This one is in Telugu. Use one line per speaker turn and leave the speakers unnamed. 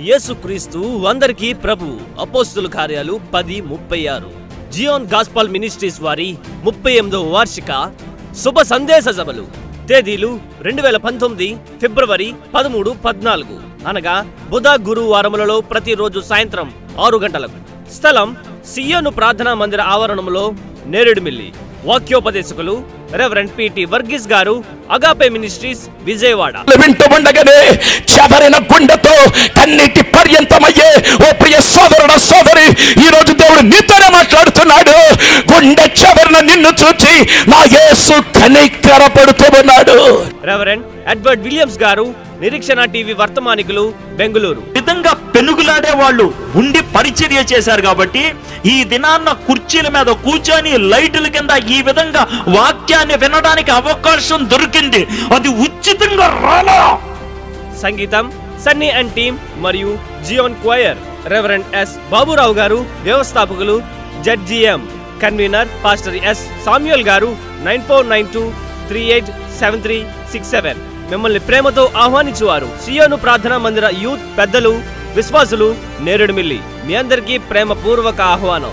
యేసుక్రీస్తు అందరికీ ప్రభు. అపోస్తుల కార్యాలు 10:36. జియోన్ గాస్పల్ మినిస్ట్రీస్ వారి 38వ వార్షిక శుభ సందేశ సభలు. తేదీలు 2019 ఫిబ్రవరి 13, 14 అనగా బుధ గురువారములలో ప్రతిరోజు సాయంత్రం 6 గంటలకు. స్థలం సియోను ప్రార్థనా మందిర ఆవరణంలో నేరేడుమిల్లి. వాక్యోపదేశకులు రెవరెండ్ పిటి వర్గీస్ గారు, అగాపే మినిస్ట్రీస్, విజయవాడ.
వింటుండగానే చెదరిన గుండెతో కన్నీటి పర్యంతమయ్యే ఓ ప్రియ సోదరుడు సోదరి, ఈ రోజు దేవుడు నీతోనే మాట్లాడుతున్నాడు. గుండె చెదరిన నిన్ను చూచి నా యేసు కనికరపడుతూ ఉన్నాడు.
రెవరెండ్ ఎడ్వర్డ్ విలియమ్స్ గారు, నిరీక్షణ టీవీ వర్తమానికులు, బెంగుళూరు.
విధంగా పెనుగులాడే వాళ్ళు ఉండి పరిచర్య చేశారు కాబట్టి ఈ దినాన్న కుర్చీల మీద కూర్చొని లైటుల కింద ఈ విధంగా వాక్యాన్ని వినడానికి అవకాశం దొరికింది. అది ఉచితంగా రాలా.
సంగీతం సన్నీ అండ్ టీమ్ మరియు Zion choir. Reverend S Baburao గారు, వ్యవస్థాపకులు, జడ్జిఎం. కన్వీనర్ పాస్టర్ ఎస్ సామ్యూయల్ గారు. 9492387367. మిమ్మల్ని ప్రేమతో ఆహ్వానించువారు సియోను ప్రార్థనా మందిర యూత్ పెద్దలు, విశ్వాసులు, నేరేడుమిల్లి. మీ అందరికీ ప్రేమపూర్వక ఆహ్వానం.